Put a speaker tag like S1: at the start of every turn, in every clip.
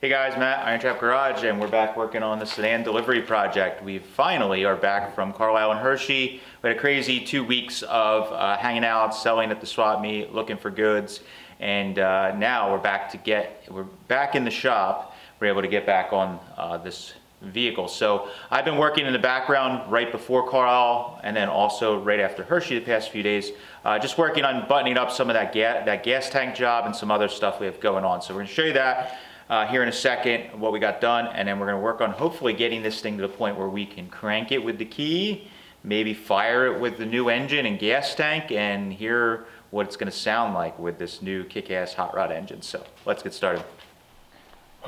S1: Hey guys, Matt, IronTrap Garage, and we're back working on the Sedan delivery project. We finally are back from Carlisle and Hershey. We had a crazy 2 weeks of hanging out, selling at the swap meet, looking for goods, and now we're back in the shop. We're able to get back on this vehicle. So I've been working in the background right before Carlisle and then also right after Hershey the past few days, just working on buttoning up some of that gas tank job and some other stuff we have going on. So we're going to show you that here in a second, what we got done, and then we're going to work on hopefully getting this thing to the point where we can crank it with the key, maybe fire it with the new engine and gas tank, and hear what it's going to sound like with this new kick-ass hot rod engine. So let's get started.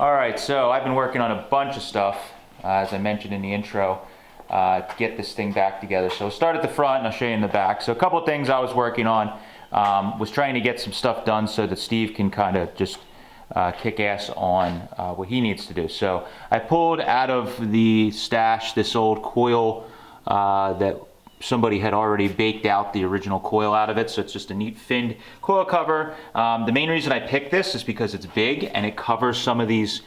S1: Alright, so I've been working on a bunch of stuff, as I mentioned in the intro, to get this thing back together. So we'll start at the front and I'll show you in the back. So a couple of things I was working on, was trying to get some stuff done so that Steve can kind of just kick ass on what he needs to do. So I pulled out of the stash this old coil that somebody had already baked out the original coil out of it, so it's just a neat finned coil cover. The main reason I picked this is because it's big and it covers some of these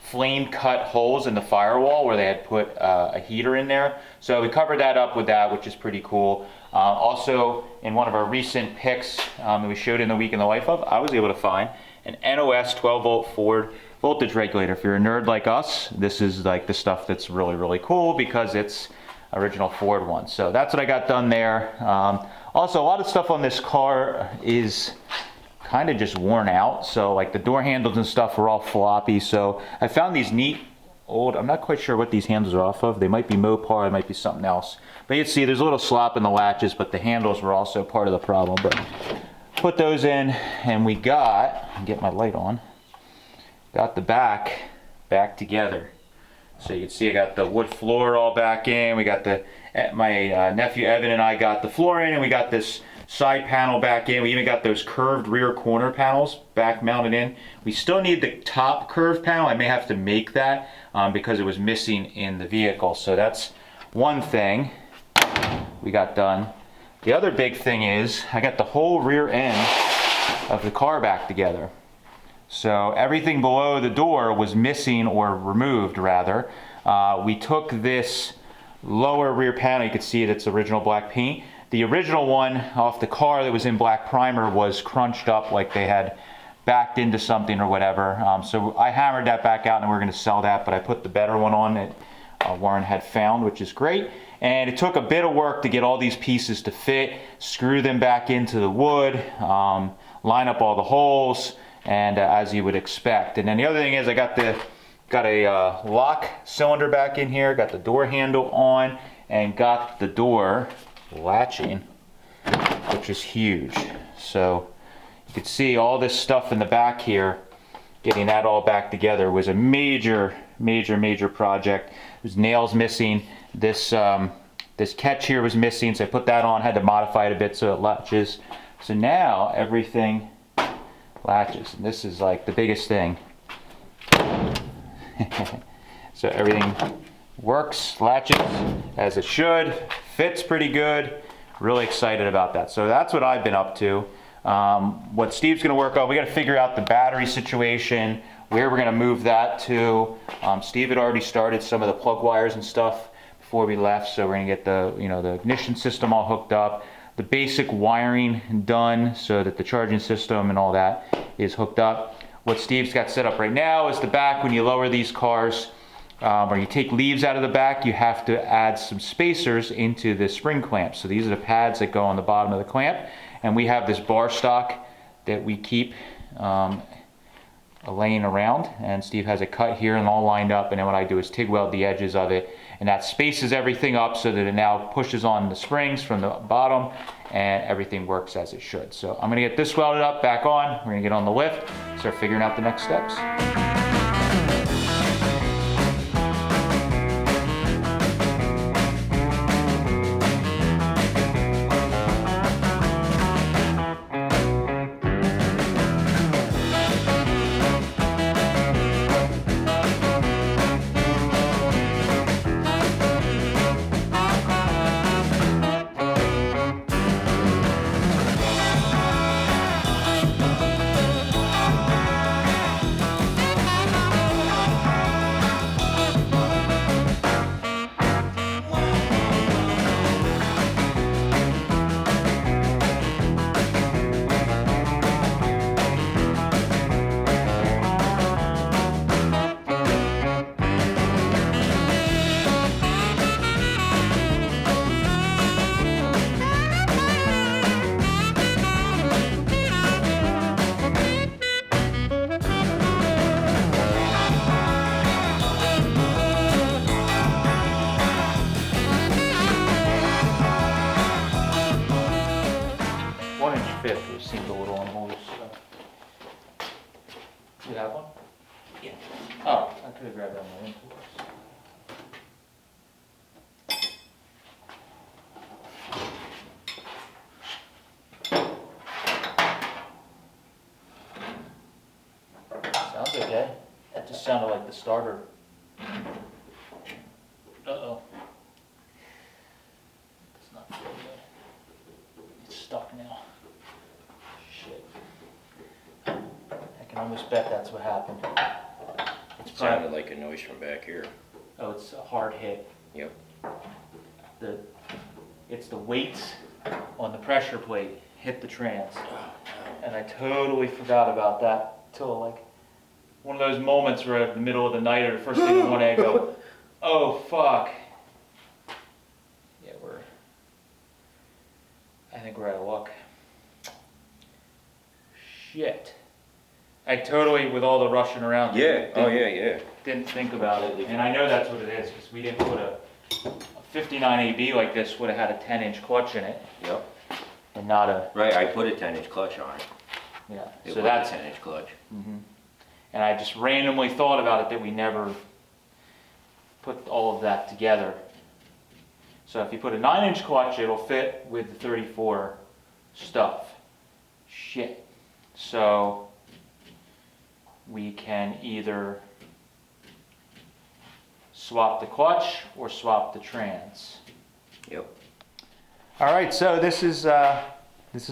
S1: flame cut holes in the firewall where they had put a heater in there. So we covered that up with that, which is pretty cool. Also, in one of our recent picks that we showed in the week in the life of, I was able to find an NOS 12 volt Ford voltage regulator. If you're a nerd like us, this is like the stuff that's really, really cool because it's original Ford one. So that's what I got done there. Also, a lot of stuff on this car is kind of just worn out. So like the door handles and stuff are all floppy. So I found these neat old, I'm not quite sure what these handles are off of. They might be Mopar, it might be something else. But you can see there's a little slop in the latches, but the handles were also part of the problem. But put those in, and we got, get my light on, got the back together. So you can see I got the wood floor all back in. We got the, my nephew Evan and I got the floor in, and we got this side panel back in. We even got those curved rear corner panels back mounted in. We still need the top curved panel. I may have to make that because it was missing in the vehicle. So that's one thing we got done. The other big thing is I got the whole rear end of the car back together. So everything below the door was missing, or removed rather. We took this lower rear panel, you can see it, it's original black paint. The original one off the car that was in black primer was crunched up like they had backed into something or whatever. So I hammered that back out and we're going to sell that, but I put the better one on that Warren had found, which is great. And it took a bit of work to get all these pieces to fit, screw them back into the wood, line up all the holes, and as you would expect. And then the other thing is I got a lock cylinder back in here, got the door handle on, and got the door latching, which is huge. So you can see all this stuff in the back here, getting that all back together was a major project. There's nails missing. This catch here was missing, so I put that on, had to modify it a bit so it latches. So now everything latches, and this is like the biggest thing. So everything works, latches as it should, fits pretty good. Really excited about that. So that's what I've been up to. What Steve's going to work on, we got to figure out the battery situation, where we're going to move that to. Steve had already started some of the plug wires and stuff before we left, so we're going to get the the ignition system all hooked up, the basic wiring done so that the charging system and all that is hooked up. What Steve's got set up right now is the back. When you lower these cars, or you take leaves out of the back, you have to add some spacers into the spring clamps. So these are the pads that go on the bottom of the clamp, and we have this bar stock that we keep laying around, and Steve has it cut here and all lined up, and then what I do is TIG weld the edges of it, and that spaces everything up so that it now pushes on the springs from the bottom and everything works as it should. So I'm going to get this welded up, back on, we're going to get on the lift, start figuring out the next steps. You have one?
S2: Yeah.
S1: Oh, I could have grabbed that on my impulse. Sounds okay. That just sounded like the starter. Uh-oh. It's not feel good. It's stuck now. Shit. I can almost bet that's what happened.
S2: It sounded like a noise from back here.
S1: Oh, it's a hard hit.
S2: Yep.
S1: It's the weights on the pressure plate hit the trans. And I totally forgot about that till like one of those moments where in the middle of the night or the first thing in the morning I go, oh fuck. Yeah, I think we're out of luck. Shit. I totally, with all the rushing around, didn't think about it. And I know that's what it is, because we didn't put a 59 AB like this would have had a 10-inch clutch in it.
S2: Yep.
S1: And not a...
S2: Right, I put a 10-inch clutch on it.
S1: Yeah.
S2: So that's a 10-inch clutch.
S1: Mm-hmm. And I just randomly thought about it that we never put all of that together. So if you put a 9-inch clutch, it'll fit with the 34 stuff. Shit. So we can either swap the clutch or swap the trans.
S2: Yep.
S1: All right, so this is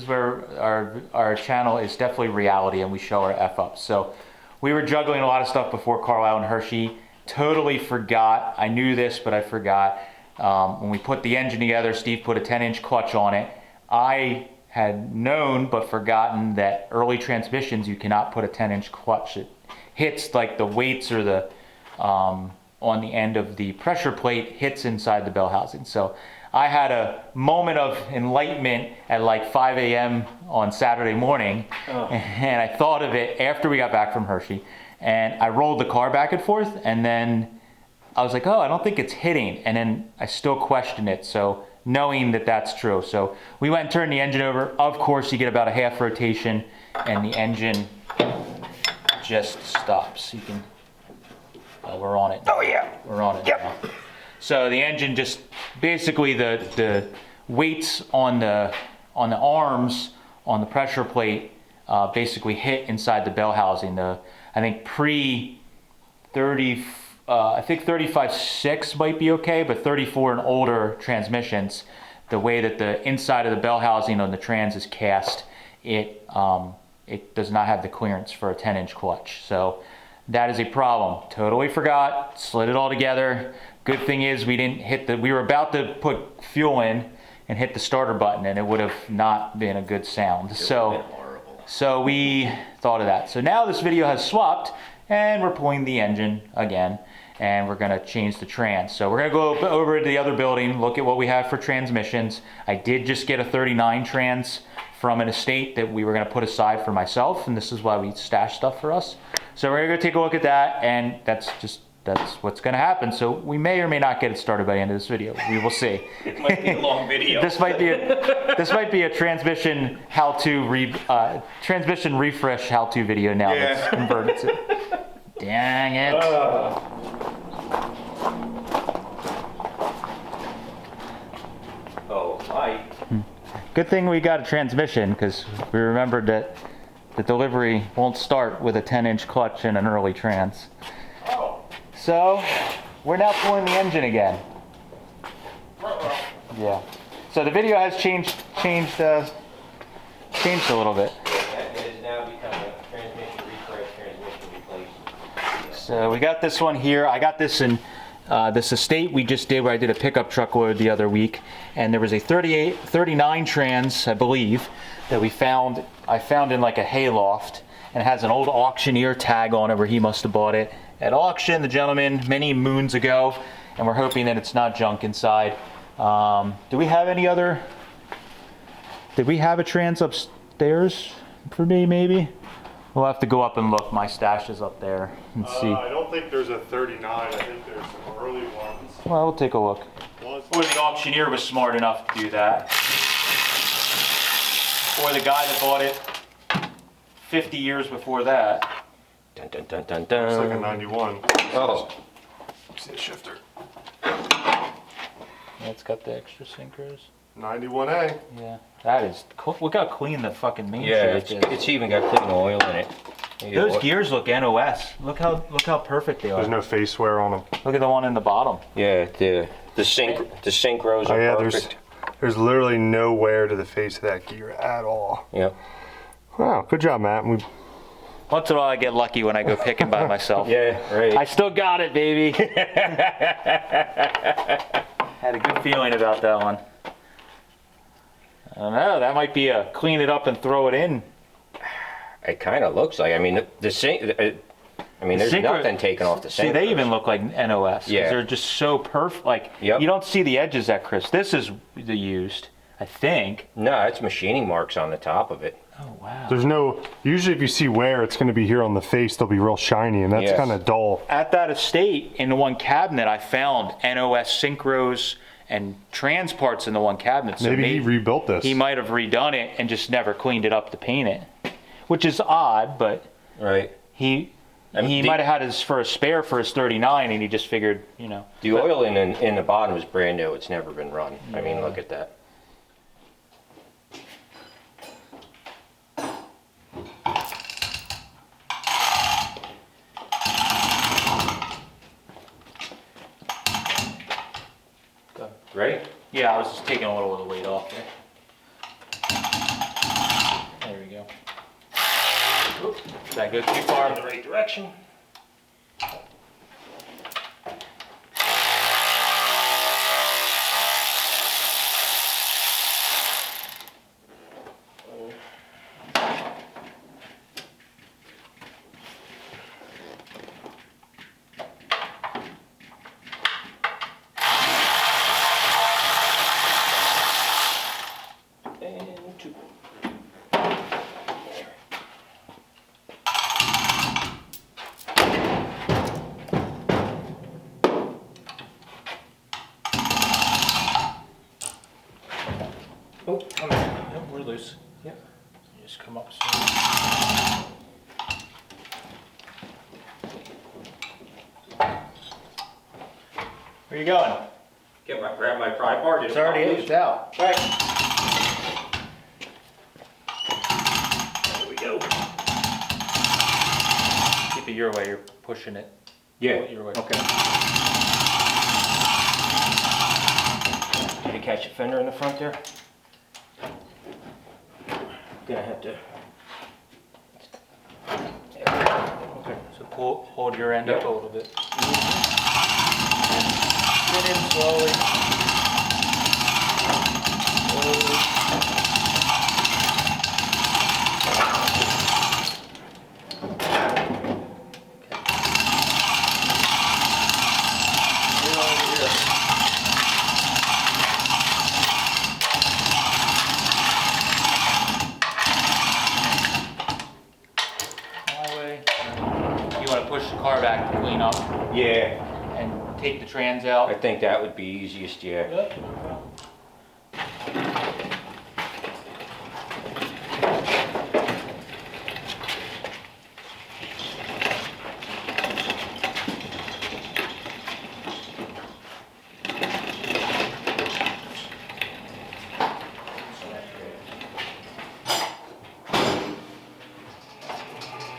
S1: where our channel is definitely reality, and we show our F-ups. So we were juggling a lot of stuff before Carlisle and Hershey. Totally forgot. I knew this, but I forgot. When we put the engine together, Steve put a 10-inch clutch on it. I had known but forgotten that early transmissions, you cannot put a 10-inch clutch. It hits like the weights or the on the end of the pressure plate hits inside the bell housing. So I had a moment of enlightenment at like 5 a.m. on Saturday morning, and I thought of it after we got back from Hershey, and I rolled the car back and forth, and then I was like, oh, I don't think it's hitting, and then I still questioned it, so knowing that that's true. So we went and turned the engine over. Of course, you get about a half rotation, and the engine just stops. You can, we're on it now.
S2: Oh yeah.
S1: We're on it now. So the engine just, basically the weights on the arms on the pressure plate basically hit inside the bell housing. I think pre 30, I think 35.6 might be okay, but 34 and older transmissions, the way that the inside of the bell housing on the trans is cast, it does not have the clearance for a 10-inch clutch. So that is a problem. Totally forgot, slid it all together. Good thing is we didn't hit we were about to put fuel in and hit the starter button, and it would have not been a good sound. So we thought of that. So now this video has swapped, and we're pulling the engine again, and we're gonna change the trans. So we're gonna go over to the other building, look at what we have for transmissions. I did just get a 39 trans from an estate that we were gonna put aside for myself, and this is why we stash stuff for us. So we're gonna go take a look at that, and that's what's gonna happen. So we may or may not get it started by the end of this video. We will see.
S2: It might be a long video.
S1: This might be a transmission transmission refresh how-to video now that's converted to. Dang it.
S2: Oh, hi.
S1: Good thing we got a transmission, because we remembered that the delivery won't start with a 10-inch clutch and an early trans. So we're now pulling the engine again. Yeah. So the video has changed a little bit.
S2: It has now become a transmission refresh, transmission replacement.
S1: So we got this one here. I got this in this estate we just did, where I did a pickup truck load the other week, and there was a 39 trans, I believe, that I found in like a hayloft, and it has an old auctioneer tag on it where he must have bought it at auction, the gentleman, many moons ago, and we're hoping that it's not junk inside. Did we have a trans upstairs for me, maybe? We'll have to go up and look. My stash is up there and see.
S3: I don't think there's a 39. I think there's some early ones.
S1: Well, we'll take a look. Or the auctioneer was smart enough to do that. Or the guy that bought it 50 years before that.
S4: Dun, dun, dun, dun, dun.
S3: It's like a 91.
S4: Oh,
S3: See a shifter.
S1: Yeah, it's got the extra synchros.
S3: 91A.
S1: Yeah, that is cool. Look how clean the fucking main
S4: yeah,
S1: shaft is.
S4: it's even got clean oil in it. You
S1: Those
S4: get
S1: gears look NOS. Look how perfect they are.
S3: There's no face wear on them.
S1: Look at the one in the bottom.
S4: Yeah, the synchros
S3: Oh
S4: are
S3: yeah,
S4: perfect.
S3: there's literally no wear to the face of that gear at all.
S4: Yep.
S3: Wow, good job, Matt.
S1: Once in a while, I get lucky when I go picking by myself.
S4: Yeah, right.
S1: I still got it, baby. Had a good feeling about that one. I don't know. That might be a clean it up and throw it in.
S4: It kind of looks like. I mean, there's nothing taken off the
S1: See,
S4: synchros.
S1: they even look like NOS. 'Cause
S4: Yeah.
S1: they're just so perfect. Like,
S4: Yep.
S1: you don't see the edges that crisp. This is the used, I think.
S4: No, it's machining marks on the top of it.
S1: Oh, wow.
S3: There's no, usually if you see wear, it's going to be here on the face. They'll be real shiny, and that's
S4: Yes.
S3: kind of dull.
S1: At that estate, in the one cabinet, I found NOS synchros and trans parts in the one cabinet. So
S3: Maybe he rebuilt this.
S1: he might have redone it and just never cleaned it up to paint it, which is odd. But
S4: Right.
S1: he
S4: mean,
S1: might have had his for a spare for his 39, and he just figured, you know.
S4: The oil in the bottom is brand new. It's never been run. I mean, look at that. Ready?
S1: Yeah, I was just taking a little of the weight off there. There we go. Oop, did I go too far in the right direction?
S4: And two. Oh, come on.
S1: Yep, we're loose.
S4: Yep.
S1: You just come up soon. Where you going?
S4: Grab my pry bar.
S1: It's already aged out.
S4: Right. There we go.
S1: Keep it your way, you're pushing it.
S4: Yeah.
S1: Your way.
S4: Okay. Did you catch a fender in the front there? Gonna have to.
S1: Okay, so hold your end up
S4: Yep.
S1: a little bit. Get in slowly. Slowly. Get over here. My way. You want to push the car back to clean up
S4: Yeah,
S1: and take the trans
S4: I
S1: out.
S4: think that would be easiest. Yeah.
S1: Yep.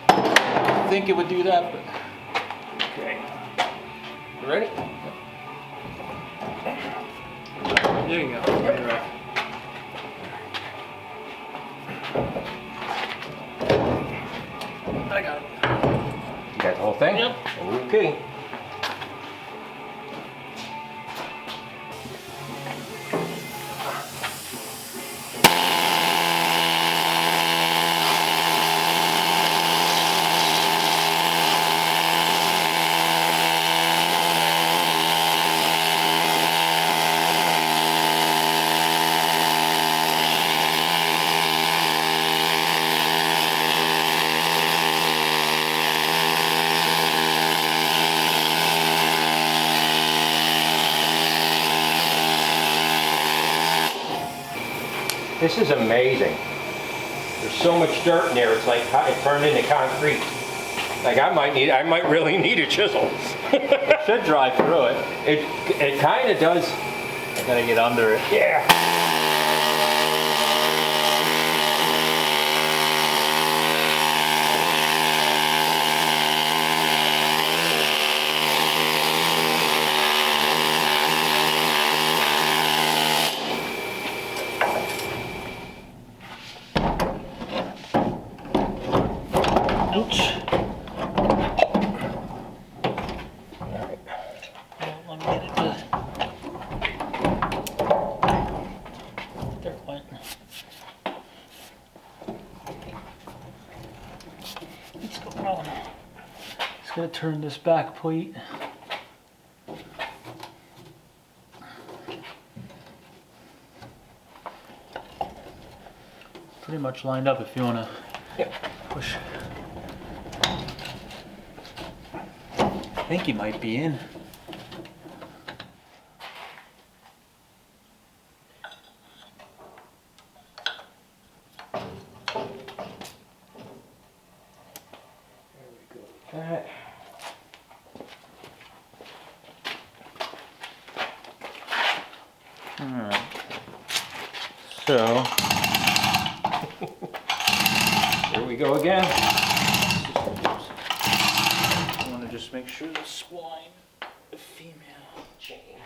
S1: I think it would do that, but
S4: Okay. You ready?
S1: there you go. I got it.
S4: You got the whole thing?
S1: Yep.
S4: Okay. This is amazing. There's so much dirt in there, it's like it turned into concrete. Like I might really need a chisel.
S1: It should drive through it.
S4: It kind of does.
S1: I gotta get under it.
S4: Yeah.
S1: Ouch.
S4: All right.
S1: Let me get it to. There it went. What's going on? Just gonna turn this back plate. Pretty much lined up if you wanna push. I think he might be in.
S4: That.
S1: Alright. So,
S4: Here we go again.
S1: I want to just make sure the spline, the female chain.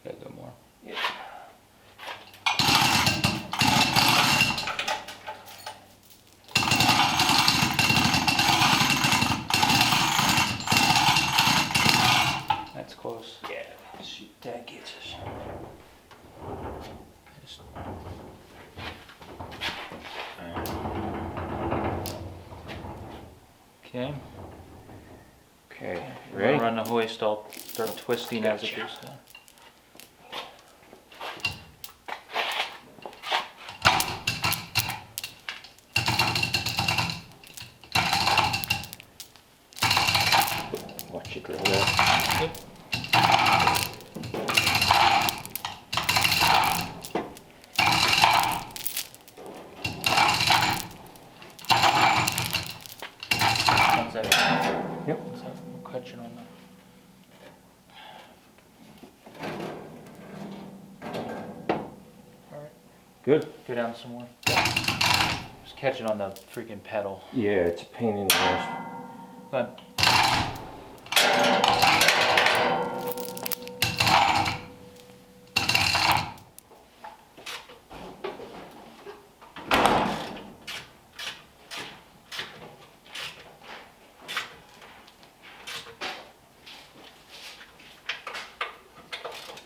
S1: Gotta go more. That's close.
S4: Yeah.
S1: Shoot, that gets us. Just- Okay.
S4: Okay.
S1: We're
S4: Ready?
S1: gonna run the hoist. I'll start twisting as it goes down.
S4: Watch it drill that.
S1: Yep. One second.
S4: Yep.
S1: One second. We'll cut you on that. Alright,
S4: Good.
S1: go down some more. Just catch it on the freaking pedal.
S4: Yeah, it's a pain in the ass.
S1: But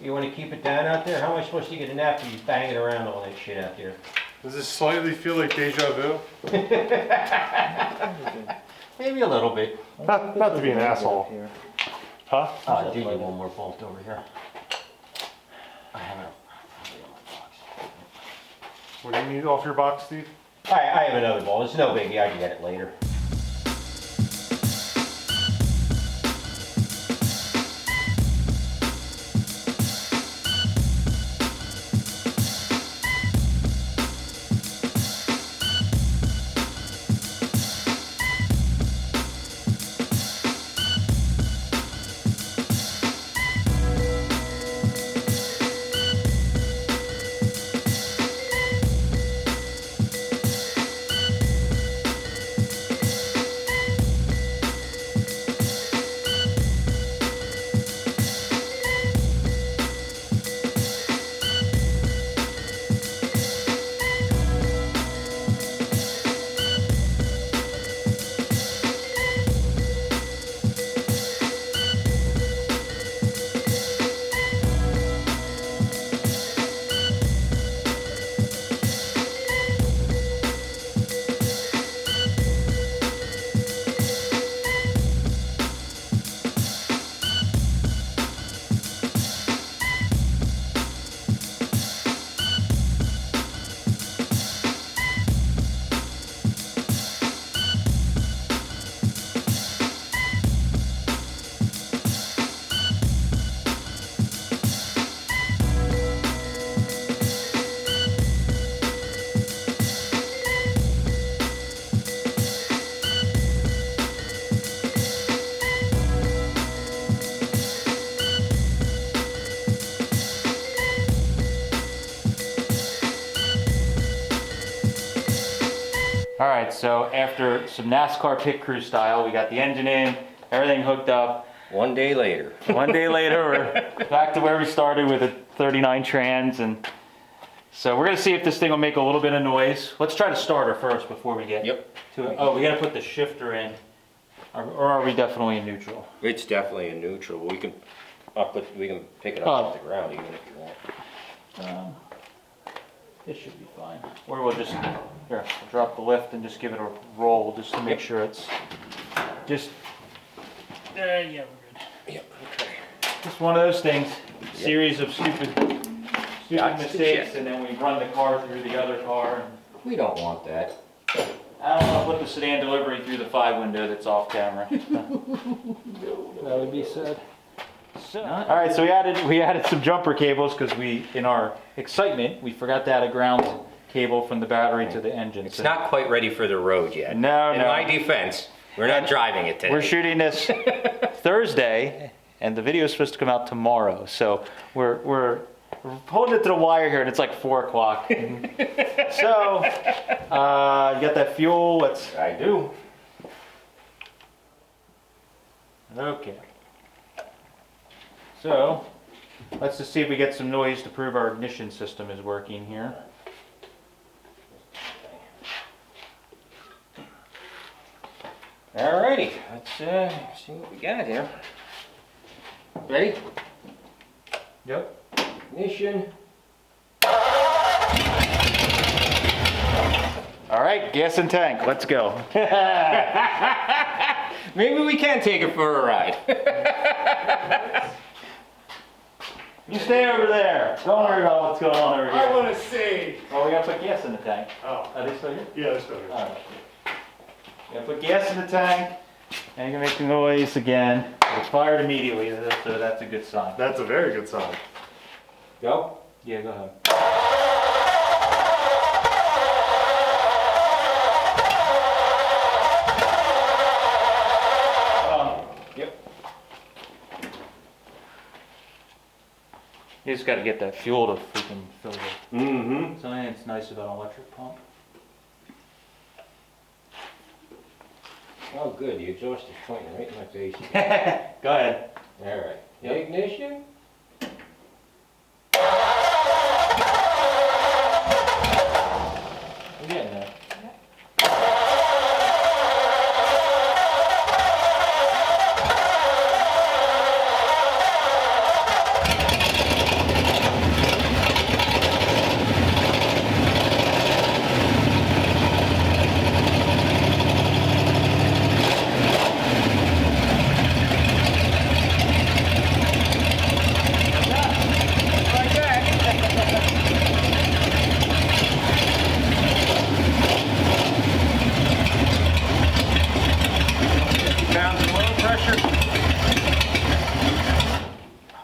S2: You wanna keep it down out there? How am I supposed to get a nap when you banging around all that shit out there?
S3: Does this slightly feel like deja vu?
S2: Maybe a little bit.
S3: Not to be an asshole. Huh?
S2: I'll do you one more bolt over here. I have it.
S3: What do you need off your box, Steve?
S2: I have another bolt. It's no biggie. I can get it later.
S1: All right, so after some NASCAR pit crew style, we got the engine in, everything hooked up.
S4: One day later.
S1: One day later, we're back to where we started with a 39 trans, and so we're gonna see if this thing will make a little bit of noise. Let's try to start her first before we get to it. Oh, we gotta put the shifter in, or are we definitely in neutral?
S4: It's definitely in neutral. We can pick it up off the ground even if you want.
S1: It should be fine. Or we'll just, here, we'll drop the lift and just give it a roll just to make sure it's just, yeah, we're good.
S4: Yep, okay.
S1: Just one of those things, series of stupid
S4: Gotcha.
S1: mistakes, and then we run the car through the other car.
S4: We don't want that.
S1: I don't want to put the sedan delivery through the 5 window that's off camera. That would be sad. So, all right, so we added some jumper cables because in our excitement, we forgot to add a ground cable from the battery to the engine.
S4: It's not quite ready for the road yet.
S1: No,
S4: In
S1: no.
S4: my defense, we're not driving it today.
S1: We're shooting this Thursday, and the video is supposed to come out tomorrow. So we're holding it to the wire here, and it's like 4 o'clock. So, you got that fuel?
S4: I do.
S1: Okay. So, let's just see if we get some noise to prove our ignition system is working here.
S4: Alrighty, let's see what we got here. Ready?
S1: Yep.
S4: Ignition.
S1: All right, gas and tank, let's go.
S4: Maybe we can take it for a ride.
S1: You stay over there. Don't worry about what's going on over here.
S3: I want to see.
S1: Oh, we gotta put gas in the tank.
S3: Oh,
S1: Are they still here?
S3: yeah, there's still here.
S1: All right. You gotta put gas in the tank, and you're gonna make the noise again. It's fired immediately, so that's a good sign.
S3: That's a very good sign.
S4: Go.
S1: Yeah, go ahead.
S4: Yep.
S1: You just gotta get that fuel to freaking fill it.
S4: Mm-hmm.
S1: Something that's nice about an electric pump.
S4: Oh, good. The exhaust is pointing right in my face.
S1: Go ahead.
S4: All right.
S1: Yep.
S4: Ignition.
S1: We're getting there.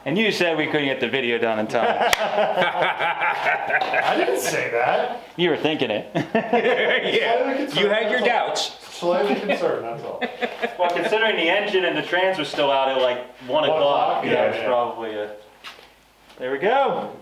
S1: And you said we couldn't get the video done in time.
S3: I didn't say that.
S1: You were thinking it.
S4: Yeah. You had your doubts.
S3: Slightly concerned, that's all.
S1: Well, considering the engine and the trans was still out at like 1 o'clock,
S3: Yeah,
S1: it's
S3: yeah.
S1: probably a... There we go.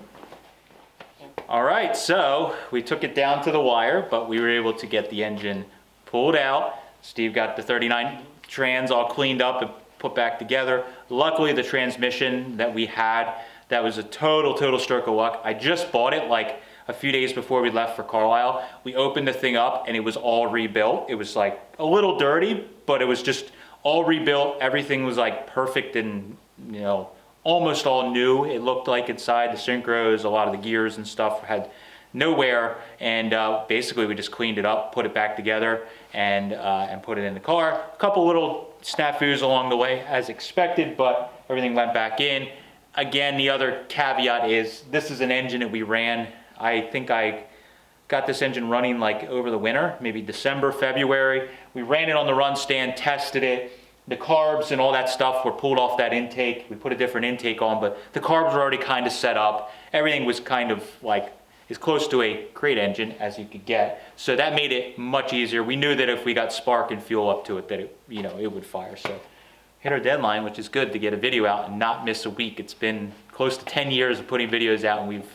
S1: All right, so we took it down to the wire, but we were able to get the engine pulled out. Steve got the 39 trans all cleaned up and put back together. Luckily, the transmission that we had, that was a total stroke of luck. I just bought it like a few days before we left for Carlisle. We opened the thing up and it was all rebuilt. It was like a little dirty, but it was just all rebuilt. Everything was like perfect and, you know, almost all new. It looked like inside the synchros, a lot of the gears and stuff had no wear, and basically we just cleaned it up, put it back together, and put it in the car. A couple little snafus along the way as expected, but everything went back in. Again, the other caveat is this is an engine that we ran. I think I got this engine running like over the winter, maybe December, February. We ran it on the run stand, tested it. The carbs and all that stuff were pulled off that intake. We put a different intake on, but the carbs were already kind of set up. Everything was kind of like as close to a crate engine as you could get. So that made it much easier. We knew that if we got spark and fuel up to it, that it, you know, it would fire. So hit our deadline, which is good to get a video out and not miss a week. It's been close to 10 years of putting videos out, and we've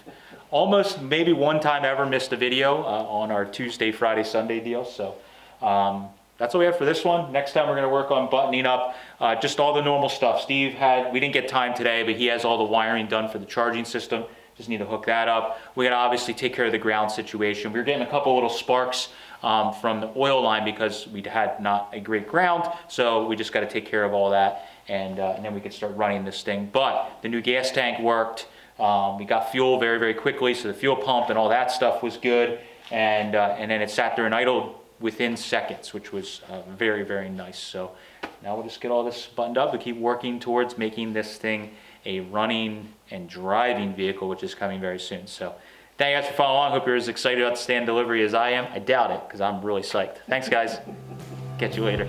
S1: almost maybe one time ever missed a video on our Tuesday, Friday, Sunday deal. So That's all we have for this one. Next time we're gonna work on buttoning up just all the normal stuff. Steve we didn't get time today, but he has all the wiring done for the charging system. Just need to hook that up. We gotta obviously take care of the ground situation. We were getting a couple little sparks from the oil line because we had not a great ground. So we just gotta take care of all that, and then we could start running this thing. But the new gas tank worked. We got fuel very, very quickly, so the fuel pump and all that stuff was good. And then it sat there and idled within seconds, which was very, very nice. So now we'll just get all this buttoned up and keep working towards making this thing a running and driving vehicle, which is coming very soon. So thank you guys for following along. Hope you're as excited about the Sedan delivery as I am. I doubt it, because I'm really psyched. Thanks, guys. Catch you later.